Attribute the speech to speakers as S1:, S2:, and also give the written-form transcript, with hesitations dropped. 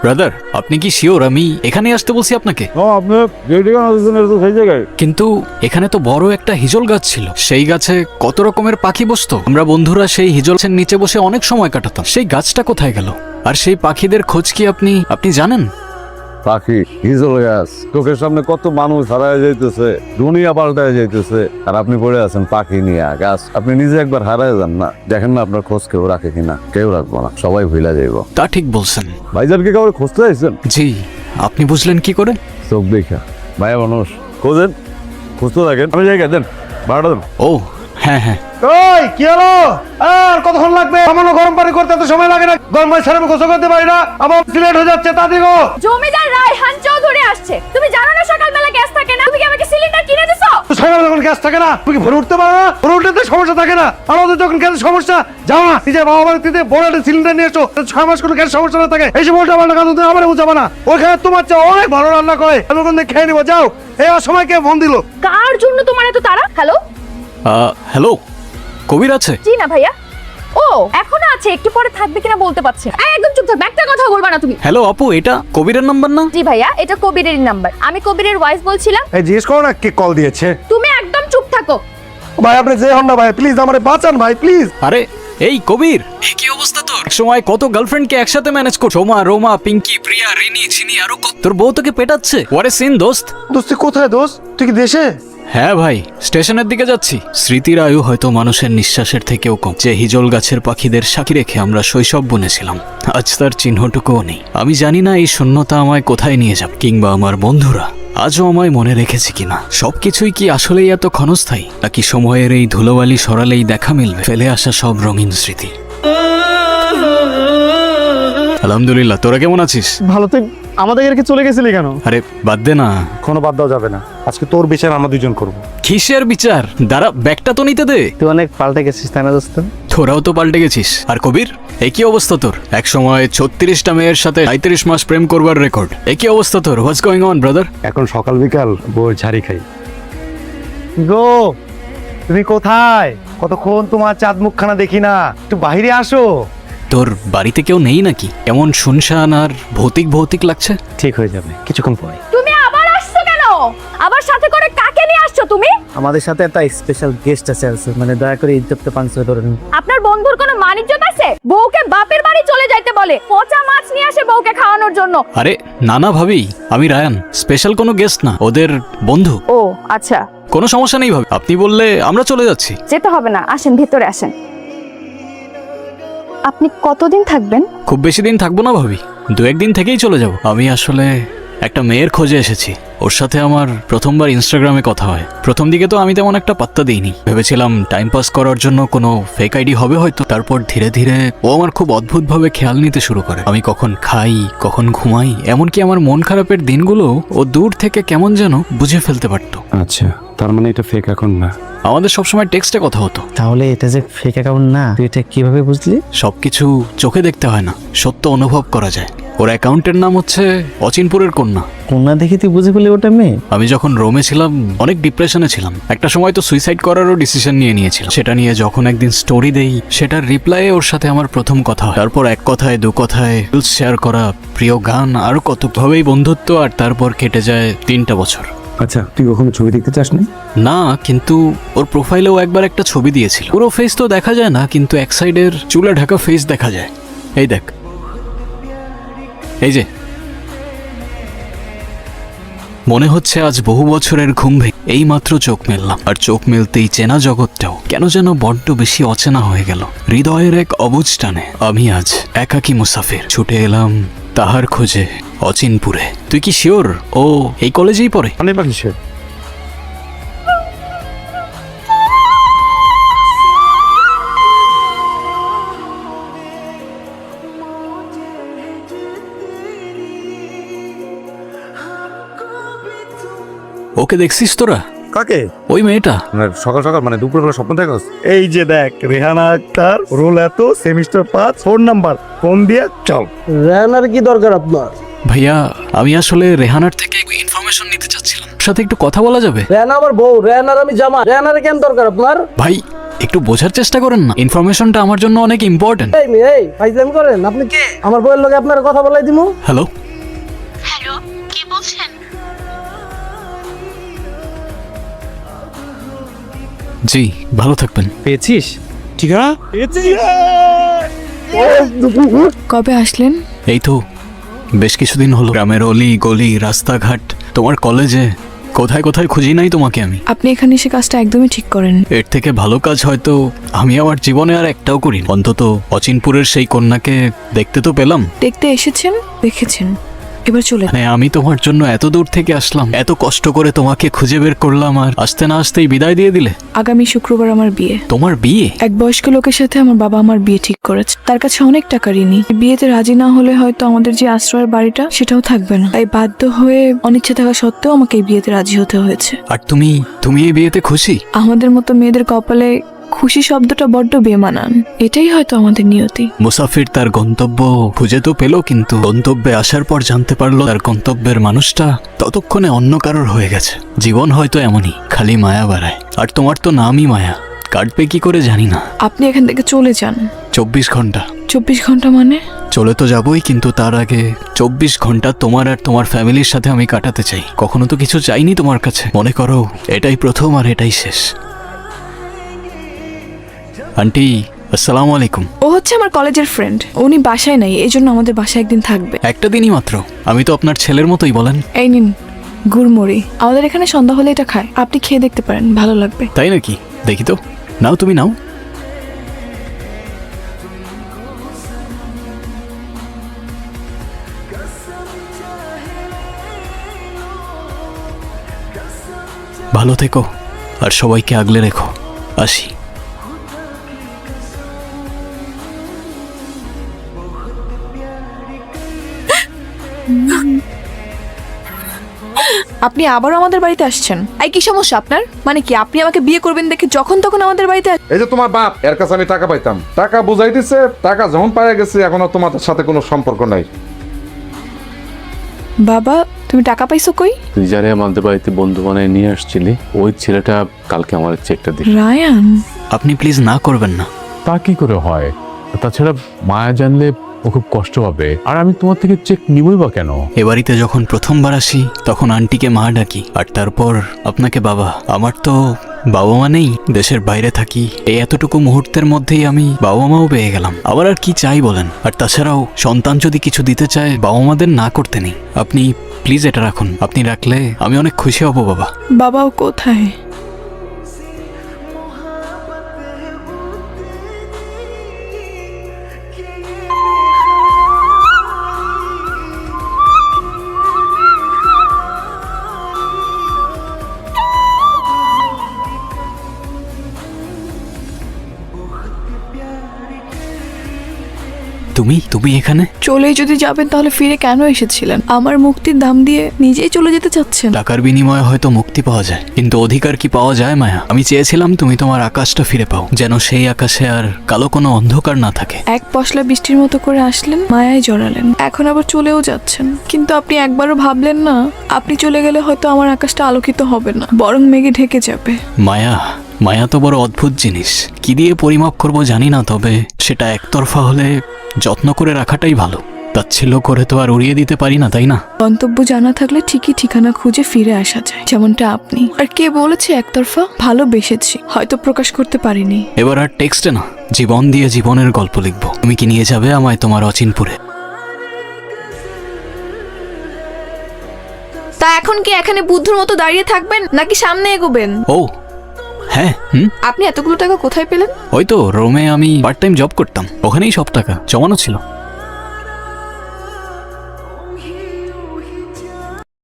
S1: Brother, আপনি কি sure আমি এখানে আসতে বলছি আপনাকে?
S2: আপনি সেই জায়গায়
S1: কিন্তু এখানে তো বড় একটা হিজল গাছ ছিল, সেই গাছে কত রকমের পাখি বসতো। আমরা বন্ধুরা সেই হিজলের নিচে বসে অনেক সময় কাটাতাম। সেই গাছটা কোথায় গেল? আর সেই পাখিদের খোঁজ কি আপনি জানেন?
S2: পাখি হিজল গাছ, চোখের সামনে কত মানুষ হারায় যাইতেছে, দুনিয়া পাল্টায় যাইতেছে, আর আপনি পড়ে আছেন পাখি নিয়ে গাছ। আপনি নিজে একবার হারায় যান না, দেখেন না আপনার খোঁজ কেউ রাখে কিনা। কেউ রাখবো না, সবাই ভুলে যাইব।
S1: তা ঠিক বলছেন।
S2: ভাইজানকে কাউকে খুঁজতে চাইছেন?
S1: জি, আপনি বুঝলেন কি করে?
S2: চোখ দেখা ভাইয়া মানুষ খোঁজেন, খুঁজতে থাকেন। আমি জায়গা দেন, ভাড়া দেন।
S1: ও হ্যাঁ হ্যাঁ,
S3: ওই কি হলো? আর কতক্ষণ লাগবে? সামান্য গরম পানি করতে তো সময় লাগে না। গরম পানি ছাড়া আমি গোসল করতে পারি না, আমার সিলেট হয়ে যাচ্ছে। তাড়াতাড়ি গো।
S4: জমিদার রায়হান চৌধুরী আসছে। তুমি জানো না সকালবেলা গ্যাস থাকে না? তুমি কি আমাকে সিলিন্ডার কিনে দিছো?
S3: সকালে যখন গ্যাস থাকে না, তুমি কি ভরে উঠতে পারো না? ভরে উঠতে সমস্যা থাকে না। আমাদের যখন গ্যাসের সমস্যা, যাও না নিজের বাবা বাড়িতে বড় একটা সিলিন্ডার নিয়ে এসো। 6 মাস কোনো গ্যাস সমস্যা না থাকে। এই সব উল্টা পাল্টা কথা তুমি আমার বুঝাবা না। ওখানে তোমার চেয়ে অনেক ভালো রান্না করে, আমি ওখানে খেয়ে নিবো। যাও। এই অসময় কে ফোন দিল?
S4: কার জন্য তোমার এত তাড়া? হ্যালো?
S1: হ্যালো, কবির আছে?
S4: জি না ভাইয়া। ও এখনো আছে, একটু পরে থাকবে কিনা বলতে পারছি না। একদম চুপ থাক, একটা কথা বলবা না তুমি।
S1: হ্যালো আপু, এটা কবিরের নাম্বার না?
S4: জি ভাইয়া, এটা কবিরের নাম্বার। আমি কবিরের ওয়াইফ বলছিলাম।
S3: এই জিজ্ঞেস করো না কে কল দিয়েছে।
S4: তুমি একদম চুপ থাকো।
S3: ভাই আপনি যে হন না ভাই, প্লিজ আমারে বাঁচান ভাই, প্লিজ।
S1: আরে এই কবির, কি অবস্থা তোর? এক সময় কত গার্লফ্রেন্ডকে একসাথে ম্যানেজ করছো। সোমা, রোমা, পিঙ্কি, প্রিয়া, রিনি, চিনি, আরো কত। তোর বউ তোকে পেটাচ্ছে। ওয়ারে সিন দোস্ত।
S3: দোস্তি কোথায় দোস্ত? তুই কি দেশে?
S1: হ্যাঁ ভাই, স্টেশনের দিকে যাচ্ছি। স্মৃতির আয়ু হয়তো মানুষের নিঃশ্বাসের থেকেও কম। যে হিজল গাছের পাখিদের সাক্ষী রেখে আমরা শৈশব বুনেছিলাম, আজ তার চিহ্নটুকুও নেই। আমি জানি না এই শূন্যতা আমায় কোথায় নিয়ে যাবে, কিংবা আমার বন্ধুরা আজও আমায় মনে রেখেছে কিনা। সবকিছুই কি আসলেই এত ক্ষণস্থায়ী, নাকি সময়ের এই ধুলোবালি সরালেই দেখা মিলবে ফেলে আসা সব রঙিন স্মৃতি? আলহামদুলিল্লাহ, তোরা কেমন আছিস?
S3: ভালো। তুই আমাদের রেখে চলে গেছিলি কেন?
S1: আরে বাদ দে না।
S3: কোনো বাদ দেওয়া যাবে না, আজকে তোর বিচার আমরা দুজন করবো।
S1: কিসের বিচার? দাঁড়া, ব্যাগটা তো নিতে দে।
S3: তুই অনেক পাল্টে গেছিস তাই না দোস্ত?
S1: তোরাও তো পাল্টে গেছিস। আর কবির, এই কি অবস্থা তোর? এক সময় 36টা মেয়ের সাথে 35 মাস প্রেম করবার রেকর্ড। এই কি অবস্থা তোর? What's going on brother?
S3: এখন সকাল বিকাল বউর ঝাড়ি খাই। গো, তুমি কোথায়? কতক্ষণ তোমার চাঁদ মুখখানা দেখি না, একটু বাইরে আসো।
S1: তোর বাড়িতে কেউ নেই নাকি? এমন শুনশান আর ভৌতিক ভৌতিক লাগছে।
S3: ঠিক হয়ে যাবে কিছুক্ষণ পরে।
S4: তুমি আবার আসছো কেন? আবার সাথে করে কাকে নিয়ে আসছো তুমি?
S5: আমাদের সাথে একটা স্পেশাল গেস্ট আছে, মানে দয়া করে ইজ্জতটা পাঁচশো ধরেন।
S4: আপনার বন্ধুর কোনো মানিজ্জত আছে? বউকে বাপের বাড়ি চলে যাইতে বলে, পচা মাছ নিয়ে আসে বউকে খাওয়ানোর জন্য।
S1: আরে না না ভাবি, আমি রায়ান, স্পেশাল কোনো গেস্ট না, ওদের বন্ধু।
S4: ও আচ্ছা,
S1: কোনো সমস্যা নেই ভাবি, আপনি বললে আমরা চলে যাচ্ছি।
S4: যেতে হবে না, আসেন ভিতরে আসেন। আপনি কতদিন থাকবেন?
S1: খুব বেশি দিন থাকবো না ভাবি, 2-1 দিন থেকেই চলে যাব। আমি আসলে একটা মেয়ের খোঁজে এসেছি। ওর সাথে আমার প্রথমবার ইনস্টাগ্রামে কথা হয়। প্রথম দিকে তো আমি তেমন একটা পাত্তা দিইনি, ভেবেছিলাম টাইম পাস করার জন্য কোনো ফেক আইডি হবে হয়তো। তারপর ধীরে ধীরে ও আমার খুব অদ্ভুতভাবে খেয়াল নিতে শুরু করে। আমি কখন খাই, কখন ঘুমাই, এমনকি আমার মন খারাপের দিনগুলো ও দূর থেকে কেমন যেন বুঝে ফেলতে পারতো।
S3: আচ্ছা, তার মানে এটা ফেক অ্যাকাউন্ট না?
S1: আমাদের সবসময় টেক্সটে কথা হতো।
S5: তাহলে এটা যে ফেক অ্যাকাউন্ট না, তুই এটা কিভাবে বুঝলি?
S1: সবকিছু চোখে দেখতে হয় না, সত্য অনুভব করা যায়। ওর অ্যাকাউন্টের নাম হচ্ছে অচিনপুরের কন্যা।
S5: কন্যা দেখে তুই বুঝে ফেলি ওটা মেয়ে?
S1: আমি যখন রোমে ছিলাম অনেক ডিপ্রেশনে ছিলাম। একটা সময় তো সুইসাইড করারও ডিসিশন নিয়ে নিয়েছিলাম। সেটা নিয়ে যখন একদিন স্টোরি দেই, সেটার রিপ্লাইয়ে ওর সাথে আমার প্রথম কথা হয়। তারপর এক কথায় দু কথায় রিলস শেয়ার করা, প্রিয় গান, আরো কতভাবেই বন্ধুত্ব। আর তারপর কেটে যায় 3টা বছর।
S3: আচ্ছা, তুই কখনো ছবি দেখতে চাস না?
S1: না, কিন্তু ওর প্রোফাইলেও একবার একটা ছবি দিয়েছিল। পুরো ফেস তো দেখা যায় না, কিন্তু এক সাইডের চুলে ঢাকা ফেস দেখা যায়। এই দেখ, এই যে। মনে হচ্ছে আজ বহু বছরের ঘুম ভেঙে এই মাত্র চোখ মেললাম। আর চোখ মেলতেই চেনা জগৎটাও কেন যেন বড্ড বেশি অচেনা হয়ে গেল। হৃদয়ের এক অবুঝ টানে আমি আজ একাকী মুসাফির, ছুটে এলাম তাহার খোঁজে অচিনপুরে। তুই কি শিওর ও এই কলেজেই পড়ে?
S3: অনেক বাকি সে।
S1: ওকে দেখছিস তোরা?
S3: কাকে?
S1: ওই মেয়েটা।
S3: সকাল সকাল মানে দুপুরবেলা স্বপ্ন দেখাস? এই যে দেখ, রেহানা আক্তার, রোল এত, সেমিস্টার 5, 4 নাম্বার। ফোন দিয়ে চল।
S5: রানার কি দরকার আপনার?
S1: ভাইয়া, আমি আসলে রেহানার থেকে ইনফরমেশন নিতে চাচ্ছিলাম। ওর সাথে একটু কথা বলা যাবে?
S5: রেহানা আমার বউ, রেহানার আমি জামা। রেহানার কেন দরকার আপনার?
S1: ভাই, একটু বোঝার চেষ্টা করেন না, ইনফরমেশনটা আমার জন্য অনেক ইম্পর্টেন্ট।
S5: এই মেয়ে, এই ফাইজলামি করেন আপনি? কে? আমার বউয়ের লগে আপনার কথা বলাই দিমু।
S1: হ্যালো,
S6: হ্যালো, কে বলছেন?
S1: জি ভালো থাকবেন।
S5: পেয়েছিস?
S3: ঠিকানা
S4: কবে আসলেন?
S1: এই তো বেশ কিছুদিন হলো। গ্রামের অলি গলি রাস্তাঘাট তোমার কলেজে কোথায় কোথায় খুঁজি নাই তোমাকে আমি।
S4: আপনি এখানে এসে কাজটা একদমই ঠিক করেন।
S1: এর থেকে ভালো কাজ হয়তো আমি আমার জীবনে আর একটাও করি। অন্তত অচিনপুরের সেই কন্যাকে দেখতে তো পেলাম।
S4: দেখতে এসেছেন, দেখেছেন, এবার চলে
S1: মানে আমি তোমার জন্য এত দূর থেকে আসলাম, এত কষ্ট করে তোমাকে খুঁজে বের করলাম, আর আসতে না আসতেই বিদায় দিয়ে দিলে।
S4: আগামী শুক্রবার আমার বিয়ে।
S1: তোমার বিয়ে?
S4: এক বয়স্ক লোকের সাথে আমার বাবা আমার বিয়ে ঠিক করেছে। তার কাছে অনেক টাকা ঋণী। বিয়েতে রাজি না হলে হয়তো আমাদের যে আশ্রয়ের বাড়িটা সেটাও থাকবে না। তাই বাধ্য হয়ে অনিচ্ছা থাকা সত্ত্বেও আমাকে এই বিয়েতে রাজি হতে হয়েছে।
S1: আর তুমি এই বিয়েতে খুশি?
S4: আমাদের মতো মেয়েদের কপালে খুশি শব্দটা বড্ড বেমানান। এটাই হয়তো আমাদের নিয়তি।
S1: মুসাফির তার গন্তব্য খুঁজে তো পেল, কিন্তু গন্তব্যে আসার পর জানতে পারলো তার গন্তব্যের মানুষটা ততক্ষণে অন্য কারোর হয়ে গেছে। জীবন হয়তো এমনই, খালি মায়া বাড়ায়। আর তোমার তো নামই মায়া, কাটবে কি করে জানি না।
S4: আপনি এখান থেকে চলে যান।
S1: 24 ঘন্টা?
S4: 24 ঘন্টা মানে?
S1: চলে তো যাবই, কিন্তু তার আগে 24 ঘন্টা তোমার আর তোমার ফ্যামিলির সাথে আমি কাটাতে চাই। কখনো তো কিছু চাইনি তোমার কাছে, মনে করো এটাই প্রথম আর এটাই শেষ। আন্টি আসসালামু আলাইকুম।
S4: ও হচ্ছে আমার কলেজের ফ্রেন্ড। উনি বাসায় নাই, এই জন্য আমাদের বাসায় একদিন থাকবে।
S1: একটা দিনই মাত্র। আমি তো আপনার ছেলের মতোই বলেন।
S4: এই নিন গুড়মুড়ি। আমাদের এখানে সন্ধ্যা হলে এটা খায়, আপনি খেয়ে দেখতে পারেন, ভালো লাগবে।
S1: তাই নাকি? দেখি তো। নাও, তুমি নাও। ভালো থেকো আর সবাইকে আগলে রেখো। আসি।
S4: আপনি আবারও আমাদের বাড়িতে আসছেন? এই কি সমস্যা আপনার? মানে কি আপনি আমাকে বিয়ে করবেন দেখে যখন তখন আমাদের বাড়িতে
S7: এই যে তোমার বাপ, এর কাছে আমি টাকা পাইতাম, টাকা বুঝাই দিছে, টাকা যখন পাইয়া গেছে এখন আর তোমাদের সাথে কোনো সম্পর্ক নাই।
S4: বাবা, তুমি টাকা পাইছো কই?
S8: তুই যারে আমাদের বাড়িতে বন্ধু বানায় নিয়ে আসছিলি, ওই ছেলেটা কালকে আমার চেকটা দিল।
S4: রায়ান,
S1: আপনি প্লিজ না করবেন না।
S8: তা কি করে হয়? তাছাড়া মায়া জানলে ও খুব কষ্ট হবে, আর আমি তোমার থেকে চেক নিবই বা কেন?
S1: এ বাড়িতে যখন প্রথমবার আসি তখন আন্টিকে মা ডাকি, আর তারপর আপনাকে বাবা। আমার তো বাবা মা নেই, দেশের বাইরে থাকি। এই এতটুকু মুহূর্তের মধ্যেই আমি বাবা মাও পেয়ে গেলাম। আবার আর কি চাই বলেন? আর তাছাড়াও সন্তান যদি কিছু দিতে চায় বাবা মাদের না করতে নেই। আপনি প্লিজ এটা রাখুন। আপনি রাখলে আমি অনেক খুশি হব বাবা।
S4: বাবাও কোথায়?
S1: তুমি এখানে?
S4: চলেই যদি যাবেন তাহলে ফিরে কেন এসেছিলেন? আমার মুক্তির দাম দিয়ে নিজেই চলে যেতে চাচ্ছেন?
S1: টাকার বিনিময়ে হয়তো মুক্তি পাওয়া যায়, কিন্তু অধিকার কি পাওয়া যায় মায়া? আমি চেয়েছিলাম তুমি তোমার আকাশটা ফিরে পাও, যেন সেই আকাশে আর কালো কোনো অন্ধকার না থাকে।
S4: এক পশলা বৃষ্টির মতো করে আসলেন, মায়ায় জড়ালেন, এখন আবার চলেও যাচ্ছেন। কিন্তু আপনি একবারও ভাবলেন না আপনি চলে গেলে হয়তো আমার আকাশটা আলোকিত হবে না, বরং মেঘে ঢেকে যাবে।
S1: মায়া তো বড় অদ্ভুত জিনিস। কি দিয়ে পরিমাপ করব জানি না, তবে সেটা একতরফা হলে যত্ন করে রাখাটাই ভালো। তাচ্ছিল্য করে তো আর উড়িয়ে দিতে পারি না, তাই না?
S4: গন্তব্য জানা থাকলে ঠিকই ঠিকানা খুঁজে ফিরে আসা যায়, যেমনটা আপনি। আর কে বলেছে একতরফা? ভালোবেসেছি, হয়তো প্রকাশ করতে পারিনি।
S1: এবার আর টেক্সটে না, জীবন দিয়ে জীবনের গল্প লিখবো। তুমি কি নিয়ে যাবে আমায় তোমার অচিনপুরে?
S4: তা এখন কি এখানে বুদ্ধর মতো দাঁড়িয়ে থাকবেন নাকি সামনে এগোবেন?
S1: ও হ্যাঁ,
S4: আপনি এতগুলো টাকা কোথায় পেলেন?
S1: ওই তো রোমে আমি পার্ট টাইম জব করতাম, ওখানেই সব টাকা জমানো ছিল।